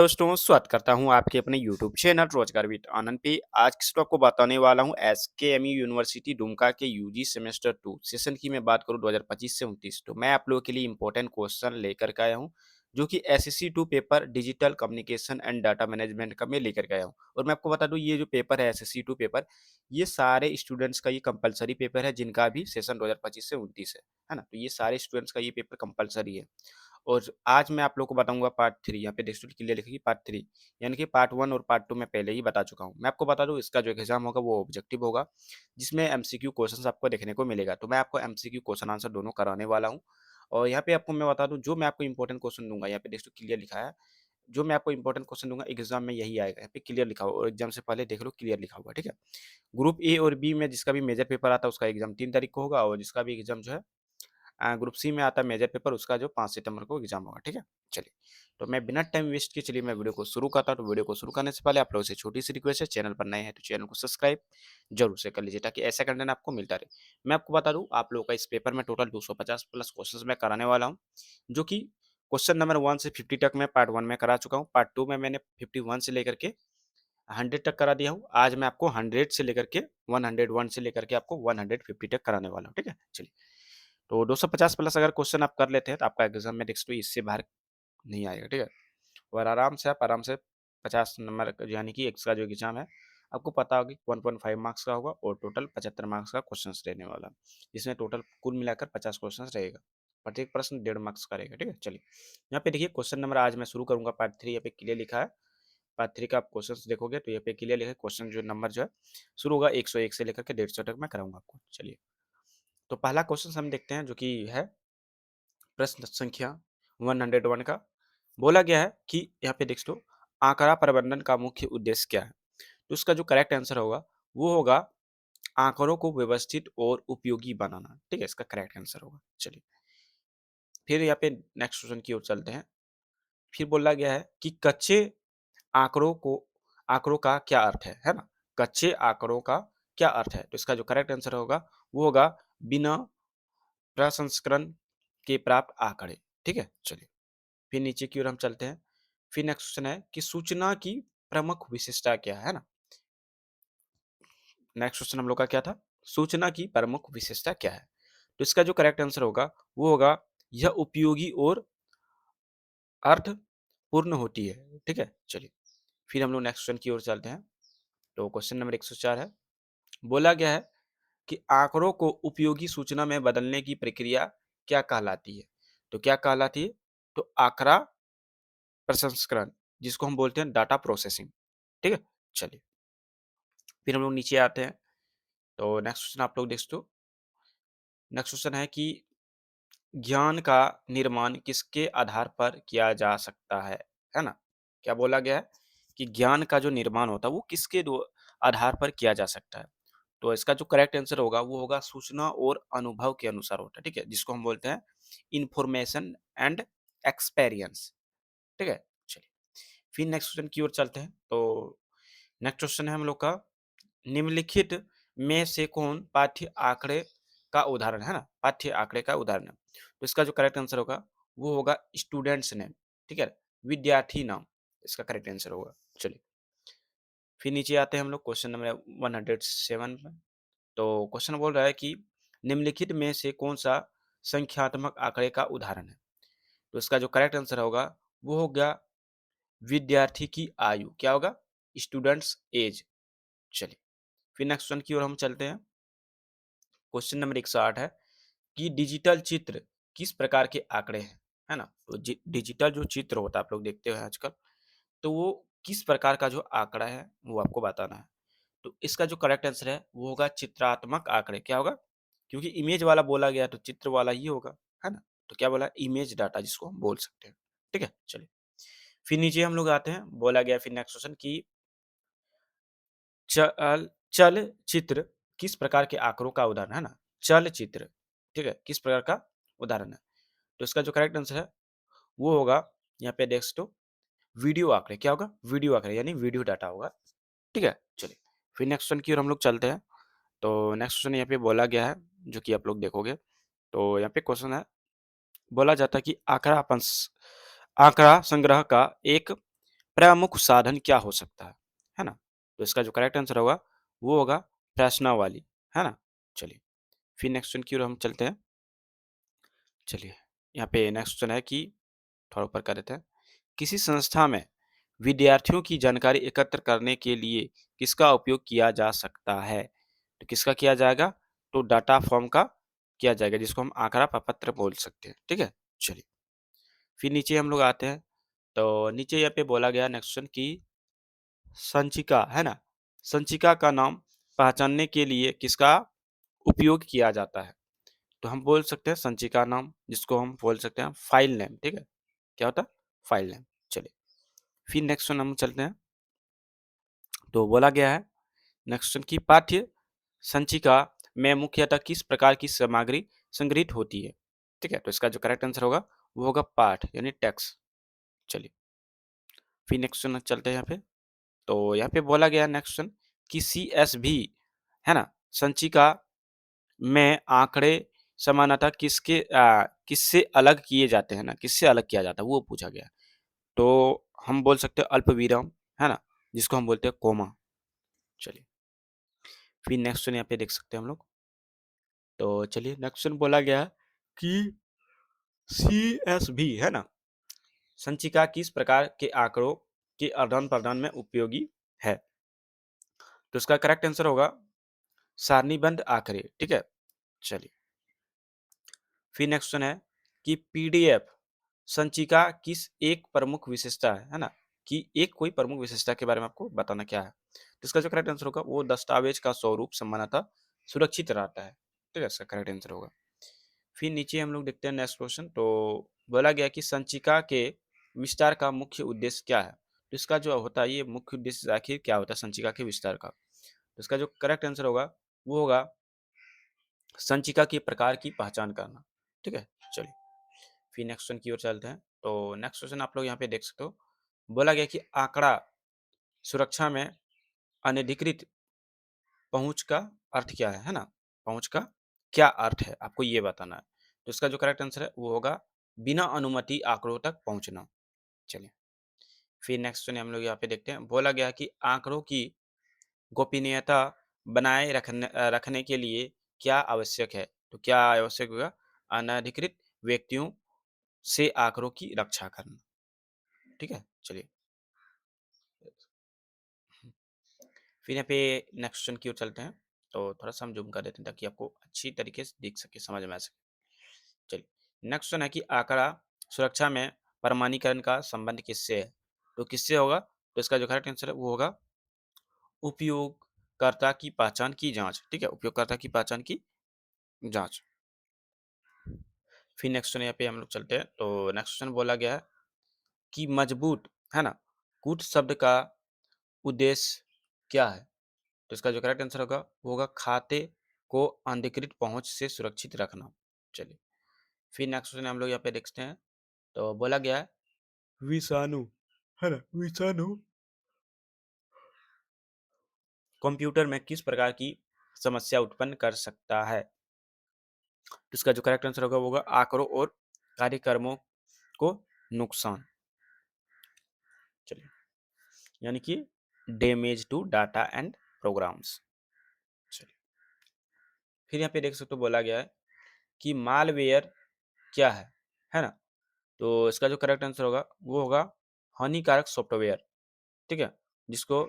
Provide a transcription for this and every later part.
दोस्तों स्वागत करता हूं आपके अपने YouTube चैनल रोजगार विद आनंद पे। आज की स्टॉक को बताने वाला हूं एसकेएमयू यूनिवर्सिटी दुमका के यूजी सेमेस्टर 2 सेशन की मैं बात करूं 2025 से 29। तो मैं आप लोगों के लिए इंपॉर्टेंट क्वेश्चन लेकर के आया हूं जो कि SSC 2 paper digital communication and data management का मैं लेकर के आया हूं। और मैं आपको बता दूं ये जो पेपर है एसएससी 2 पेपर, ये सारे स्टूडेंट्स का ये कंपलसरी पेपर है जिनका भी सेशन 2025 से 29 है ना। तो ये सारे स्टूडेंट्स का ये पेपर कंपलसरी है। और आज मैं आप लोगों को बताऊंगा पार्ट 3। यहाँ पे डिस्ट्रिक्ट क्लियर लिखेगी पार्ट 3, यानी कि पार्ट 1 और पार्ट 2 मैं पहले ही बता चुका हूँ। मैं आपको बता दूं इसका जो एग्जाम होगा वो ऑब्जेक्टिव होगा, जिसमें एमसीक्यू क्वेश्चंस आपको देखने को मिलेगा। तो मैं आपको एमसीक्यू क्वेश्चन आंसर दोनों कराने वाला हूँ। और यहाँ पे आपको मैं बता दूं जो मैं आपको इंपॉर्टेंट क्वेश्चन दूंगा, यहाँ पे डिस्ट्रिक्ट क्लियर लिखा है, जो मैं आपको इंपॉर्टेंट क्वेश्चन दूंगा एग्जाम में यही आएगा। यहाँ पे क्लियर लिखा हुआ और एग्जाम से पहले देख लो क्लियर लिखा हुआ, ठीक है। ग्रुप ए और बी में जिसका भी मेजर पेपर आता है उसका एग्जाम 3 तारीख को होगा, और जिसका भी एग्जाम जो है ग्रुप सी में आता है मेजर पेपर, उसका जो 5 सितंबर को एग्जाम होगा, ठीक है। चलिए, तो मैं बिना टाइम वेस्ट किए चलिए मैं वीडियो को शुरू करता हूँ। तो वीडियो को शुरू करने से पहले आप लोगों से छोटी सी रिक्वेस्ट है, चैनल पर नए हैं तो चैनल को सब्सक्राइब जरूर से कर लीजिए ताकि ऐसा कंटेंट आपको मिलता रहे। मैं आपको बता दूं आप लोगों का इस पेपर में टोटल 250 प्लस क्वेश्चंस मैं कराने वाला हूं, जो कि क्वेश्चन नंबर 1 से 50 तक मैं पार्ट 1 में करा चुका हूं। पार्ट 2 में मैंने 51 से लेकर के 100 तक करा दिया हूं। आज मैं आपको 100 से लेकर के 101 से लेकर के आपको 150 तक कराने वाला हूं, ठीक है। चलिए, तो 250 प्लस अगर क्वेश्चन आप कर लेते हैं तो आपका एग्जाम में नेक्स्ट इससे बाहर नहीं आएगा, ठीक है। और आराम से 50 नंबर यानी कि एक्स का जो एग्जाम है आपको पता होगा कि 1.5 मार्क्स का होगा और टोटल 75 मार्क्स का क्वेश्चन रहने वाला, जिसमें टोटल कुल मिलाकर 50 क्वेश्चन रहेगा। प्रत्येक प्रश्न 1.5 मार्क्स का रहेगा, ठीक है। चलिए, यहाँ पे देखिए क्वेश्चन नंबर आज मैं शुरू करूंगा पार्ट 3। यहाँ पे क्लियर लिखा है पार्ट 3 का आप क्वेश्चन देखोगे तो यहाँ पे क्लियर लिखा है क्वेश्चन जो नंबर जो है शुरू होगा 101 से लेकर के 150 तक मैं कराऊंगा आपको। चलिए, तो पहला क्वेश्चन हम देखते हैं जो कि है प्रश्न संख्या 101 का। बोला गया है कि यहाँ पे देख लो आंकड़ा प्रबंधन का मुख्य उद्देश्य क्या है। तो उसका जो करेक्ट आंसर होगा वो होगा आंकड़ों को व्यवस्थित और उपयोगी बनाना, ठीक है, इसका करेक्ट आंसर होगा। चलिए, फिर यहाँ पे नेक्स्ट क्वेश्चन की ओर चलते हैं। फिर बोला गया है कि कच्चे आंकड़ों को आंकड़ों का क्या अर्थ है ना। कच्चे आंकड़ों का क्या अर्थ है, तो इसका जो करेक्ट आंसर होगा वो होगा बिना प्रसंस्करण के प्राप्त आंकड़े, ठीक है। चलिए, फिर नीचे की ओर हम चलते हैं। फिर नेक्स्ट क्वेश्चन है कि सूचना की प्रमुख विशेषता क्या है ना। नेक्स्ट क्वेश्चन हम लोग का क्या था, सूचना की प्रमुख विशेषता क्या है। तो इसका जो करेक्ट आंसर होगा वो होगा यह उपयोगी और अर्थपूर्ण होती है, ठीक है। चलिए, फिर हम लोग नेक्स्ट क्वेश्चन की ओर चलते हैं। तो क्वेश्चन नंबर 104 है। बोला गया है कि आंकड़ों को उपयोगी सूचना में बदलने की प्रक्रिया क्या कहलाती है। तो क्या कहलाती है, तो आंकड़ा प्रसंस्करण, जिसको हम बोलते हैं डाटा प्रोसेसिंग, ठीक है। चलिए, फिर हम लोग नीचे आते हैं। तो नेक्स्ट क्वेश्चन आप लोग देख दो। नेक्स्ट क्वेश्चन है कि ज्ञान का निर्माण किसके आधार पर किया जा सकता है ना। क्या बोला गया है कि ज्ञान का जो निर्माण होता है वो किसके आधार पर किया जा सकता है। तो इसका जो करेक्ट आंसर होगा वो होगा सूचना और अनुभव के अनुसार होता है, ठीक है, जिसको हम बोलते हैं इंफॉर्मेशन एंड एक्सपेरियंस, ठीक है। चलिए, फिर नेक्स्ट क्वेश्चन की ओर चलते हैं। तो नेक्स्ट क्वेश्चन है हम लोग का निम्नलिखित में से कौन पाठ्य आंकड़े का उदाहरण है ना, पाठ्य आंकड़े का उदाहरण है। तो इसका जो करेक्ट आंसर होगा वो होगा स्टूडेंट्स नेम, ठीक है, विद्यार्थी नाम, इसका करेक्ट आंसर होगा। चलिए, फिर नीचे आते हैं हम लोग क्वेश्चन नंबर 107 में। तो क्वेश्चन बोल रहा है कि निम्नलिखित में से कौन सा संख्यात्मक आंकड़े का उदाहरण है। तो इसका जो करेक्ट आंसर होगा वो होगा विद्यार्थी की आयु, क्या होगा, स्टूडेंट्स एज। चलिए, फिर नेक्स्ट क्वेश्चन की ओर हम चलते हैं। क्वेश्चन नंबर 108 है कि डिजिटल चित्र किस प्रकार के आंकड़े हैं, है ना। तो डिजिटल जो चित्र होता है आप लोग देखते हो आजकल, तो वो किस प्रकार का जो आंकड़ा है वो आपको बताना है। तो इसका जो करेक्ट आंसर है वो होगा चित्रात्मक आंकड़े, क्या होगा, क्योंकि इमेज वाला बोला गया तो चित्र वाला ही होगा, है ना। तो क्या बोला, इमेज डाटा जिसको हम बोल सकते हैं, ठीक है। चलिए, फिर नीचे हम लोग आते हैं। बोला गया फिर नेक्स्ट क्वेश्चन की चल चल चित्र किस प्रकार के आंकड़ों का उदाहरण है ना। चल चित्र, ठीक है, किस प्रकार का उदाहरण है। तो इसका जो करेक्ट आंसर है वो होगा यहाँ पे देख तो वीडियो आंकड़े, क्या होगा, वीडियो आंकड़े यानी वीडियो डाटा होगा, ठीक है। चलिए, फिर नेक्स्ट क्वेश्चन की ओर हम लोग चलते हैं। तो नेक्स्ट क्वेश्चन यहाँ पे बोला गया है जो कि आप लोग देखोगे। तो यहाँ पे क्वेश्चन है, बोला जाता है कि आंकड़ा संग्रह का एक प्रमुख साधन क्या हो सकता है ना? तो इसका जो करेक्ट आंसर होगा वो होगा प्रश्नावली, है ना? चलिए, फिर नेक्स्ट क्वेश्चन की ओर हम चलते हैं। चलिए, यहाँ पे नेक्स्ट क्वेश्चन है कि थोड़ा ऊपर कर देते हैं। किसी संस्था में विद्यार्थियों की जानकारी एकत्र करने के लिए किसका उपयोग किया जा सकता है? तो किसका किया जाएगा? तो डाटा फॉर्म का किया जाएगा, जिसको हम आंकड़ा प्रपत्र बोल सकते हैं। ठीक है? चलिए, फिर नीचे हम लोग आते हैं। तो नीचे यहाँ पे बोला गया नेक्स्ट क्वेश्चन कि संचिका, है ना? संचिका का नाम पहचानने के लिए किसका उपयोग किया जाता है? तो हम बोल सकते हैं संचिका नाम, जिसको हम बोल सकते हैं फाइल नेम। ठीक है? क्या होता है? File name. चलिए, फिर नेक्स्ट वन हम चलते हैं। तो बोला गया है नेक्स्ट वन की पाठ्य संचिका में मुख्यतः किस प्रकार की सामग्री संग्रहित होती है? ठीक है? तो इसका जो करेक्ट आंसर होगा वो होगा पाठ यानी टेक्स्ट। चलिए, फिर नेक्स्ट वन चलते हैं यहाँ पे। तो यहाँ पे बोला गया नेक्स्ट वन कि सीएसवी, है ना, संचिका में आंकड़े समानता किससे अलग किए जाते हैं ना, किससे अलग किया जाता है वो पूछा गया। तो हम बोल सकते हैं अल्पविराम, है ना, जिसको हम बोलते हैं कोमा। चलिए, फिर नेक्स्ट वन यहाँ पे देख सकते हैं हम लोग। तो चलिए, नेक्स्ट वन बोला गया कि सीएसवी, है ना, संचिका किस प्रकार के आंकड़ों के आदान प्रदान में उपयोगी है? तो इसका करेक्ट आंसर होगा सारणीबद्ध आंकड़े। ठीक है? चलिए, फिर नेक्स्ट वन है कि पीडीएफ संचिका किस एक प्रमुख विशेषता है ना, कि एक कोई प्रमुख विशेषता के बारे में आपको बताना क्या है? तो इसका जो करेक्ट आंसर होगा वो दस्तावेज का स्वरूप सामान्यतः सुरक्षित रहता है। ठीक है? इसका करेक्ट आंसर होगा। फिर नीचे हम लोग देखते हैं नेक्स्ट क्वेश्चन। तो बोला गया कि संचिका के विस्तार का मुख्य उद्देश्य क्या है? तो इसका जो होता है ये मुख्य उद्देश्य आखिर क्या होता है संचिका के विस्तार का? तो इसका जो करेक्ट आंसर होगा वो होगा संचिका के प्रकार की पहचान करना। ठीक है? चलिए, फिर नेक्स्ट क्वेश्चन की ओर चलते हैं। तो नेक्स्ट क्वेश्चन आप लोग यहाँ पे देख सकते हो। बोला गया कि आंकड़ा सुरक्षा में अनधिकृत पहुंच का अर्थ क्या है ना? पहुंच का क्या अर्थ है? आपको ये बताना है। तो इसका जो करेक्ट आंसर है वो होगा बिना अनुमति आंकड़ों तक पहुंचना। चलिए, फिर नेक्स्ट क्वेश्चन हम लोग यहाँ पे देखते हैं। बोला गया कि आंकड़ों की गोपनीयता बनाए रखने के लिए क्या आवश्यक है? तो क्या आवश्यक होगा? अनधिकृत व्यक्तियों से आंकड़ों की रक्षा करना। ठीक है? चलिए, फिर यहाँ पे नेक्स्ट क्वेश्चन की ओर चलते हैं। तो थोड़ा सा हम जूम कर देते हैं ताकि आपको अच्छी तरीके से दिख सके, समझ में आ सके। चलिए, नेक्स्ट क्वेश्चन है कि आंकड़ा सुरक्षा में प्रमाणीकरण का संबंध किससे है? तो किससे होगा? तो इसका जो करेक्ट आंसर है वो होगा उपयोगकर्ता की पहचान की जांच। ठीक है? उपयोगकर्ता की पहचान की जांच। फिर नेक्स्ट क्वेश्चन यहाँ पे हम लोग चलते हैं। तो नेक्स्ट क्वेश्चन बोला गया है कि मजबूत, है ना, कूट शब्द का उद्देश्य क्या है? तो इसका जो करेक्ट आंसर होगा वो होगा खाते को अनधिकृत पहुंच से सुरक्षित रखना। चलिए, फिर नेक्स्ट क्वेश्चन हम लोग यहाँ पे देखते हैं। तो बोला गया है विषाणु, है ना, विषाणु कंप्यूटर में किस प्रकार की समस्या उत्पन्न कर सकता है? तो इसका जो करेक्ट आंसर होगा वो होगा आंकड़ों और कार्यक्रमों को नुकसान। चलिए, यानी कि damage to data and programs. चलिए, फिर यहाँ पे देख सकते हो बोला गया है कि मालवेयर क्या है ना? तो इसका जो करेक्ट आंसर होगा वो होगा हानिकारक सॉफ्टवेयर। ठीक है? जिसको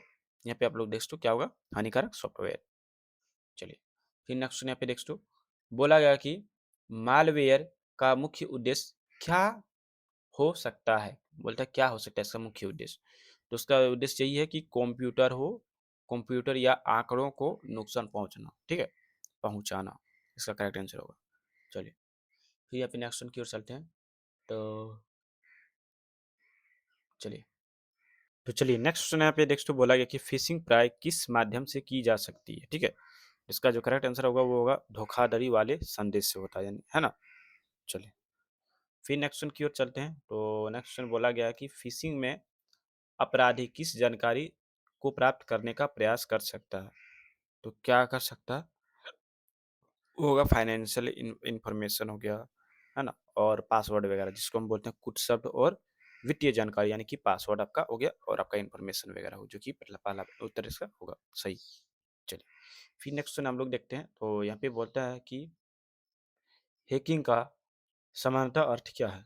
यहाँ पे आप लोग देख सकते हो क्या होगा? हानिकारक सॉफ्टवेयर। चलिए, फिर नेक्स्ट यहाँ पे देख सकते हो बोला गया कि मालवेयर का मुख्य उद्देश्य क्या हो सकता है? बोलता है क्या हो सकता है इसका मुख्य उद्देश्य? तो उसका उद्देश्य यही है कि कंप्यूटर या आंकड़ों को नुकसान पहुंचना। ठीक है? पहुंचाना इसका करेक्ट आंसर होगा। चलिए, फिर यहाँ पे नेक्स्ट की ओर चलते हैं। तो चलिए, नेक्स्ट क्वेश्चन यहाँ पे नेक्स्ट तो बोला गया कि फिशिंग प्राय किस माध्यम से की जा सकती है? ठीक है? इसका जो करेक्ट आंसर होगा वो होगा धोखाधड़ी वाले संदेश से होता है, यानी, है ना? चलिए, फिर नेक्स्ट क्वेश्चन की ओर चलते हैं। तो नेक्स्ट क्वेश्चन बोला गया है कि फिशिंग में अपराधी किस जानकारी को प्राप्त करने का प्रयास कर सकता है? तो क्या कर सकता है? वो होगा फाइनेंशियल इंफॉर्मेशन हो गया, है ना, और पासवर्ड वगैरह, जिसको हम बोलते हैं कुछ शब्द और वित्तीय जानकारी यानी कि पासवर्ड आपका हो गया और आपका इन्फॉर्मेशन वगैरह हो, जो कि पहला पहला उत्तर इसका होगा सही। चलिए, फिर नेक्स्ट क्वेश्चन हम लोग देखते हैं। तो यहाँ पे बोलता है कि हैकिंग का सामान्यतः अर्थ क्या है?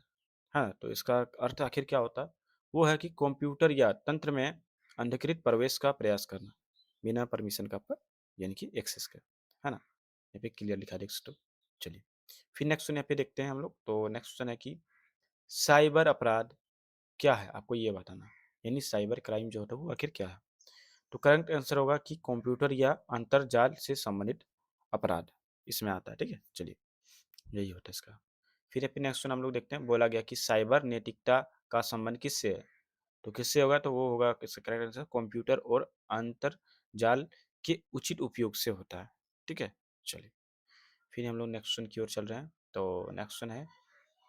हाँ, तो इसका अर्थ आखिर क्या होता है? वो है कि कंप्यूटर या तंत्र में अनधिकृत प्रवेश का प्रयास करना, बिना परमिशन का आपका यानी कि एक्सेस का, है ना? यहाँ पे क्लियर लिखा है देख सकते हो। चलिए, फिर नेक्स्ट क्वेश्चन यहाँ पे देखते हैं हम लोग। तो नेक्स्ट क्वेश्चन है कि साइबर अपराध क्या है? आपको ये बताना है। यानी साइबर क्राइम जो होता है वो आखिर क्या है? तो करेक्ट आंसर होगा कि कंप्यूटर या अंतरजाल से संबंधित अपराध इसमें आता है, ठीक है? चलिए, यही होता है इसका। फिर अपने नेक्स्ट क्वेश्चन हम लोग देखते हैं। बोला गया कि साइबर नैतिकता का संबंध किससे है? तो किससे होगा? तो वो होगा इसका करेक्ट आंसर कंप्यूटर और अंतरजाल के उचित उपयोग से होता है, ठीक है? चलिए, फिर हम लोग नेक्स्ट क्वेश्चन की ओर चल रहे हैं। तो नेक्स्ट क्वेश्चन है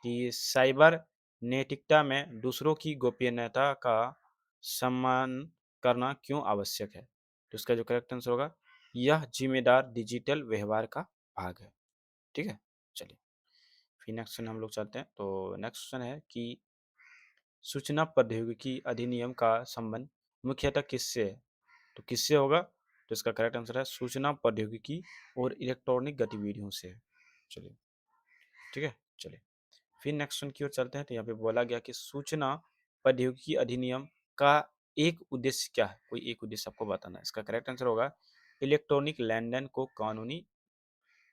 कि साइबर नैतिकता में दूसरों की गोपनीयता का सम्मान करना क्यों आवश्यक है? तो इसका जो करेक्ट आंसर होगा, यह जिम्मेदार डिजिटल व्यवहार का भाग है, ठीक है? चलिए, फिर नेक्स्ट क्वेश्चन हम लोग चलते हैं। तो नेक्स्ट क्वेश्चन है कि सूचना प्रौद्योगिकी अधिनियम का संबंध मुख्यतः किससे है? तो किससे होगा? तो इसका करेक्ट आंसर है सूचना प्रौद्योगिकी और इलेक्ट्रॉनिक गतिविधियों से है। चलिए, ठीक है? चलिए, फिर नेक्स्ट वन की ओर चलते हैं। तो यहाँ पे बोला गया कि सूचना प्रौद्योगिकी अधिनियम का एक उद्देश्य क्या है? कोई एक उद्देश्य आपको बताना है। इसका करेक्ट आंसर होगा इलेक्ट्रॉनिक लेन-देन को कानूनी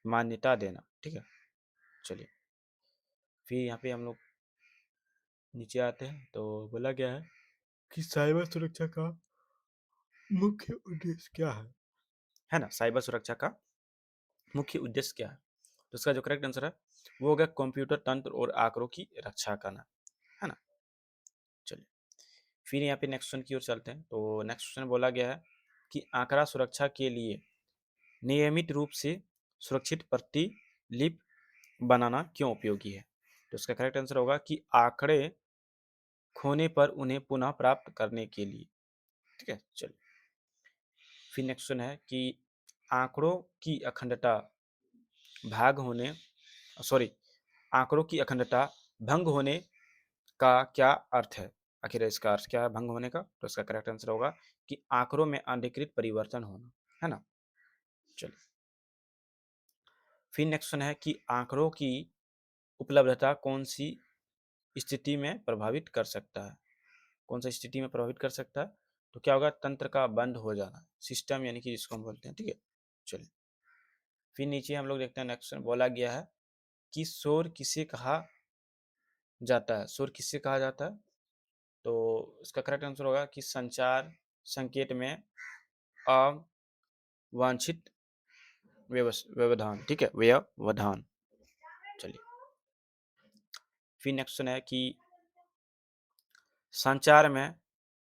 मान्यता देना, ठीक है? चलिए, फिर यहाँ पे हम लोग नीचे आते हैं। तो बोला गया है कि साइबर सुरक्षा का मुख्य उद्देश्य क्या है ना? साइबर सुरक्षा का मुख्य उद्देश्य क्या है? तो इसका जो करेक्ट आंसर है वो होगा कंप्यूटर तंत्र और आंकड़ों की रक्षा करना, है ना? चलिए, फिर यहाँ पे नेक्स्ट क्वेश्चन की ओर चलते हैं। तो नेक्स्ट क्वेश्चन बोला गया है कि आंकड़ा सुरक्षा के लिए नियमित रूप से सुरक्षित प्रतिलिपि बनाना क्यों उपयोगी है? तो इसका करेक्ट आंसर होगा कि आंकड़े खोने पर उन्हें पुनः प्राप्त करने के लिए, ठीक है? चलिए, फिर नेक्स्ट क्वेश्चन है कि आंकड़ों की अखंडता भाग होने सॉरी आंकड़ों की अखंडता भंग होने का क्या अर्थ है? आखिर इसका अर्थ क्या है भंग होने का? तो इसका करेक्ट आंसर होगा कि आंकड़ों में अनधिकृत परिवर्तन होना, है ना? चलिए, फिर नेक्स्ट क्वेश्चन है कि आंकड़ों की उपलब्धता कौन सी स्थिति में प्रभावित कर सकता है? कौन सा स्थिति में प्रभावित कर सकता है? तो क्या होगा? तंत्र का बंद हो जाना, सिस्टम यानी कि जिसको हम बोलते हैं, ठीक है? चलिए, फिर नीचे हम लोग देखते हैं। नेक्स्ट बोला गया है कि शोर किसे कहा जाता है? शोर किसे कहा जाता है? तो इसका करेक्ट आंसर होगा कि संचार संकेत में अवांछित व्यवधान, ठीक है? व्यवधान। चलिए, फिर नेक्स्ट है कि संचार में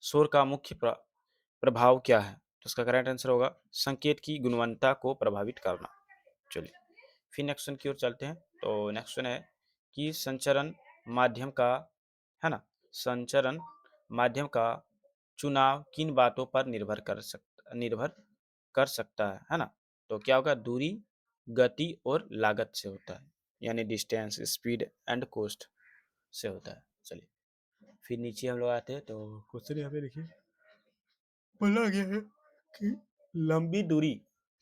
शोर का मुख्य प्रभाव क्या है? तो इसका करेक्ट आंसर होगा संकेत की गुणवत्ता को प्रभावित करना। चलिए, फिर नेक्स्ट की ओर चलते हैं। तो नेक्स्ट है कि संचरण माध्यम का, है ना? संचरण माध्यम का चुनाव किन बातों पर निर्भर कर सकता है ना? तो क्या होगा? दूरी, गति और लागत से होता है, यानी डिस्टेंस, स्पीड एंड कॉस्ट से होता है। चलिए, फिर नीचे हम लोग आते हैं। तो क्वेश्चन यहाँ पे देखिए, बोला गया है कि लंबी दूरी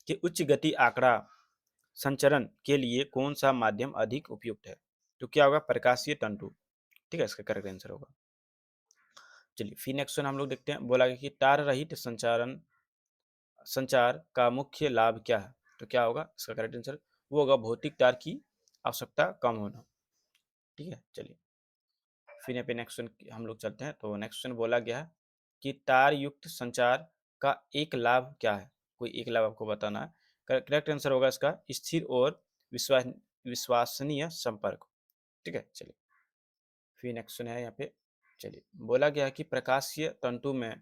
के उच्च गति आंकड़ा संचरण के लिए कौन सा माध्यम अधिक उपयुक्त है? तो क्या होगा? प्रकाशीय तंतु, ठीक है? इसका करेक्ट आंसर होगा। चलिए, फिर नेक्स्ट हम लोग देखते हैं। बोला गया कि तार रहित संचार का मुख्य लाभ क्या है? तो क्या होगा? इसका करेक्ट आंसर वो होगा भौतिक तार की आवश्यकता कम होना, ठीक है? चलिए, फिर यहाँ पे नेक्स्ट हम लोग चलते हैं। तो नेक्स्ट बोला गया है कि तार युक्त संचार का एक लाभ क्या है? कोई एक लाभ आपको बताना है। करेक्ट आंसर होगा इसका स्थिर और विश्वसनीय संपर्क, ठीक है? चलिए, फिर नेक्स्ट है यहाँ पे। चलिए, बोला गया है कि प्रकाशीय तंतु में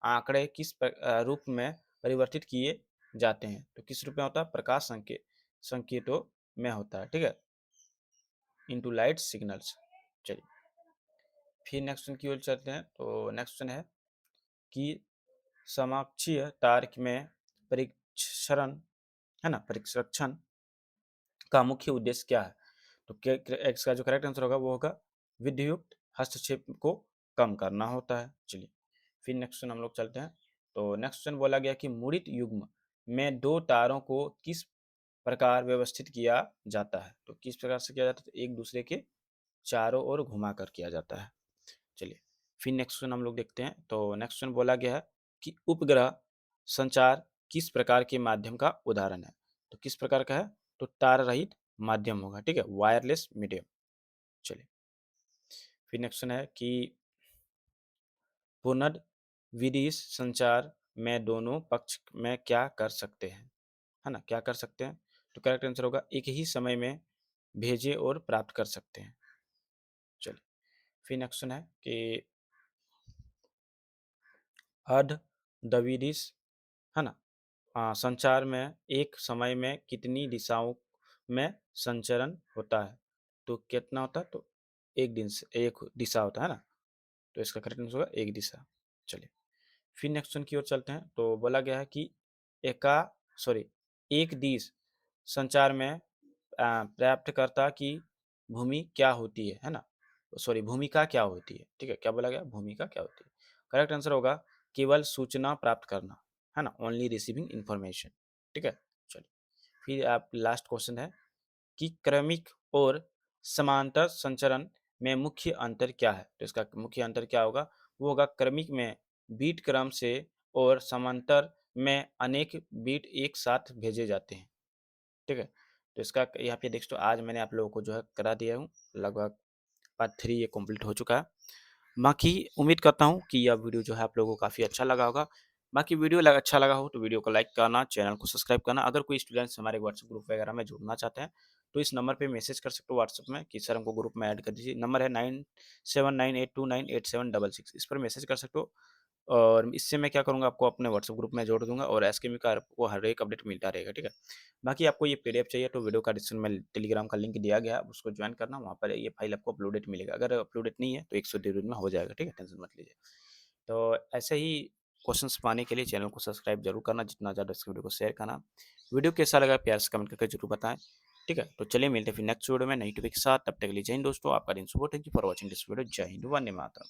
आंकड़े किस रूप में परिवर्तित किए जाते हैं? तो किस रूप में होता है? प्रकाश संकेतों में होता है, ठीक है? Into light signals. चलिए, फिर नेक्स्ट की ओर चलते हैं। तो नेक्स्ट है कि समाक्षीय तार में परीक्षण, है ना? परीक्षण का मुख्य उद्देश्य क्या है? तो इसका जो करेक्ट आंसर होगा वो होगा विद्युत हस्तक्षेप को कम करना होता है। चलिए फिर नेक्स्ट क्वेश्चन हम लोग चलते हैं। तो नेक्स्ट क्वेश्चन बोला गया कि मुड़ित युग्म में दो तारों को किस प्रकार व्यवस्थित किया जाता है। तो किस प्रकार से किया जाता है, तो एक दूसरे के चारों ओर घुमा कर किया जाता है। चलिए फिर नेक्स्ट क्वेश्चन हम लोग देखते हैं। तो नेक्स्ट क्वेश्चन बोला गया है कि उपग्रह संचार किस प्रकार के माध्यम का उदाहरण है। तो किस प्रकार का है, तो तार रहित माध्यम होगा, ठीक है, वायरलेस मीडियम। चलिए फिर नेक्स्ट क्वेश्चन है कि पुनर्विधि संचार में दोनों पक्ष में क्या कर सकते हैं, है ना, क्या कर सकते हैं। तो करेक्ट आंसर होगा एक ही समय में भेजे और प्राप्त कर सकते हैं। चलिए फिर नेक्स्ट क्वेश्चन है कि अर्ध द्विदिश, है ना, संचार में एक समय में कितनी दिशाओं में संचरण होता है। तो कितना होता है, तो एक दिन से एक दिशा होता है ना, तो इसका करेक्ट आंसर होगा एक दिशा। चलिए फिर नेक्स्ट क्वेश्चन की ओर चलते हैं। तो बोला गया है कि एका सॉरी एक दिश संचार में प्राप्तकर्ता की भूमि क्या होती है ना, सॉरी भूमिका क्या होती है, ठीक है, क्या बोला गया, भूमिका क्या होती है। करेक्ट आंसर होगा केवल सूचना प्राप्त करना, है ना, ओनली रिसीविंग इंफॉर्मेशन, ठीक है। चलिए फिर आप लास्ट क्वेश्चन है कि क्रमिक और समांतर संचरण में मुख्य अंतर क्या है। तो इसका मुख्य अंतर क्या होगा, वो होगा क्रमिक में बीट क्रम से और समांतर में अनेक बीट एक साथ भेजे जाते हैं, ठीक है। तो इसका यहाँ पे देख, तो आज मैंने आप लोगों को जो है करा दिया हूँ, लगभग पार्ट 3 ये कंप्लीट हो चुका है। बाकी उम्मीद करता हूँ कि यह वीडियो जो है आप लोगों को काफ़ी अच्छा लगा होगा। बाकी वीडियो अच्छा लगा हो तो वीडियो को लाइक करना, चैनल को सब्सक्राइब करना। अगर कोई स्टूडेंट्स हमारे व्हाट्सएप ग्रुप वगैरह में जुड़ना चाहते हैं तो इस नंबर पे मैसेज कर सकते हो व्हाट्सएप में कि सर हमको ग्रुप में ऐड कर दीजिए। नंबर है 9798298766, इस पर मैसेज कर सकते हो। और इससे मैं क्या करूँगा, आपको अपने व्हाट्सएप ग्रुप में जोड़ दूंगा और एसकेएमयू का आपको हर एक अपडेट मिलता रहेगा, ठीक है। बाकी आपको ये पीडीएफ चाहिए तो वीडियो का डिस्क्रिप्शन में टेलीग्राम का लिंक दिया गया है, उसको ज्वाइन करना, वहाँ पर ये फाइल आपको अपलोडेड मिलेगा। अगर अपलोडेड नहीं है तो 100 दिन में हो जाएगा, ठीक है, टेंशन मत लीजिए। तो ऐसे ही क्वेश्चंस पाने के लिए चैनल को सब्सक्राइब जरूर करना, जितना ज़्यादा इस वीडियो को शेयर करना। वीडियो कैसा लगा प्यार से कमेंट करके जरूर बताएं, ठीक है। तो चलिए मिलते हैं फिर नेक्स्ट वीडियो में नई टॉपिक के साथ, तब तक के लिए जय हिंद दोस्तों, आपका दिन शुभ हो। Thank you for watching this video. जय हिंद, वंदे मातरम।